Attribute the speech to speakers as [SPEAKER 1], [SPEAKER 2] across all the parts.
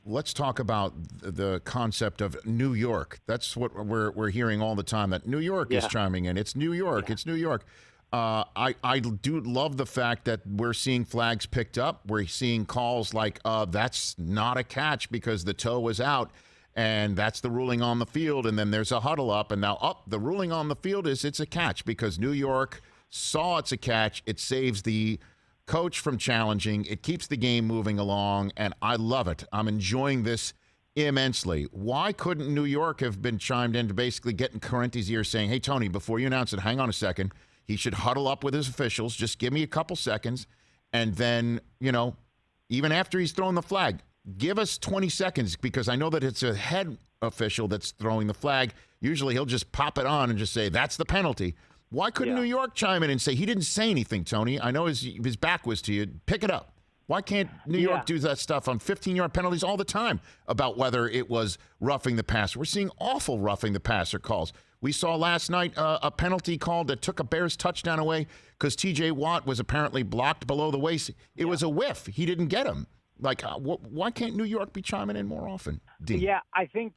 [SPEAKER 1] let's talk about the concept of New York. That's what we're hearing all the time, that New York is chiming in. It's New York. It's New York. I do love the fact that we're seeing flags picked up. We're seeing calls like, that's not a catch because the toe was out, and that's the ruling on the field, and then there's a huddle up, and now the ruling on the field is it's a catch because New York saw it's a catch. It saves the coach from challenging. It keeps the game moving along, and I love it. I'm enjoying this immensely. Why couldn't New York have been chimed in to basically get in Corrente's ear saying, hey, Tony, before you announce it, hang on a second. He should huddle up with his officials. Just give me a couple seconds. And then, even after he's thrown the flag, give us 20 seconds because I know that it's a head official that's throwing the flag. Usually he'll just pop it on and just say, that's the penalty. Why couldn't New York chime in and say, he didn't say anything, Tony? I know his back was to you. Pick it up. Why can't New York do that stuff on 15-yard penalties all the time about whether it was roughing the passer? We're seeing awful roughing the passer calls. We saw last night a penalty called that took a Bears touchdown away because T.J. Watt was apparently blocked below the waist. It was a whiff. He didn't get him. Like, why can't New York be chiming in more often, Dean?
[SPEAKER 2] Yeah, I think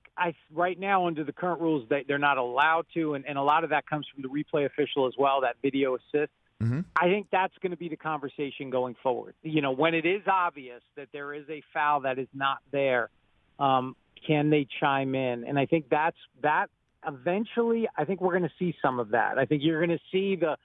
[SPEAKER 2] right now under the current rules they're not allowed to, and a lot of that comes from the replay official as well, that video assist.
[SPEAKER 1] Mm-hmm.
[SPEAKER 2] I think that's going to be the conversation going forward. When it is obvious that there is a foul that is not there, can they chime in? And I think that eventually, I think we're going to see some of that. I think you're going to see the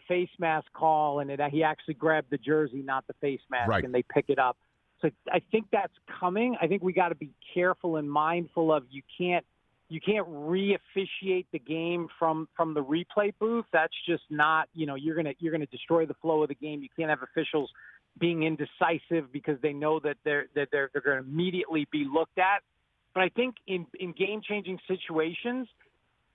[SPEAKER 2] face mask call, and he actually grabbed the jersey, not the face mask,
[SPEAKER 1] right,
[SPEAKER 2] and they pick it up. So I think that's coming. I think we got to be careful and mindful of you can't re-officiate the game from the replay booth. That's just not, you're gonna destroy the flow of the game. You can't have officials being indecisive because they know that they're going to immediately be looked at. But I think in game-changing situations,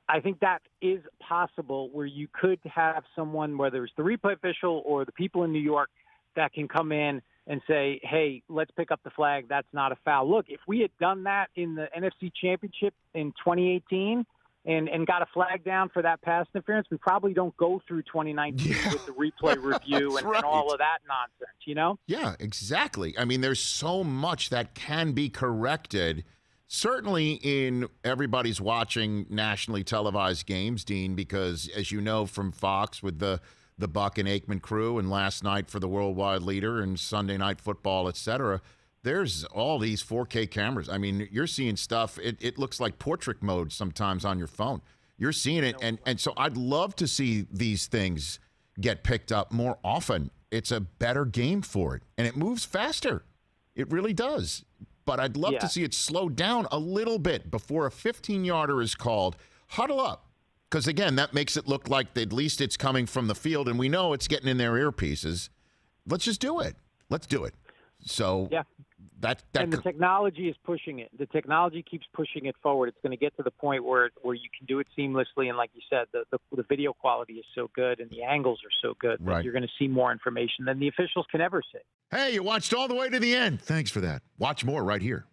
[SPEAKER 2] I think that is possible where you could have someone, whether it's the replay official or the people in New York, that can come in and say, hey, let's pick up the flag. That's not a foul. Look, if we had done that in the NFC Championship in 2018 and got a flag down for that pass interference, we probably don't go through 2019 with the replay review and all of that nonsense,
[SPEAKER 1] Yeah, exactly. I mean, there's so much that can be corrected. Certainly in everybody's watching nationally televised games, Dean, because as you know from Fox with the Buck and Aikman crew, and last night for the Worldwide Leader and Sunday Night Football, etc., there's all these 4K cameras. I mean, you're seeing stuff. It looks like portrait mode sometimes on your phone. You're seeing it, and so I'd love to see these things get picked up more often. It's a better game for it, and it moves faster. It really does. But I'd love to see it slow down a little bit before a 15-yarder is called. Huddle up. Because, again, that makes it look like at least it's coming from the field, and we know it's getting in their earpieces. Let's just do it. Let's do it. So and
[SPEAKER 2] the technology is pushing it. The technology keeps pushing it forward. It's going to get to the point where you can do it seamlessly, and like you said, the video quality is so good and the angles are so good that you're going to see more information than the officials can ever see.
[SPEAKER 1] Hey, you watched all the way to the end. Thanks for that. Watch more right here.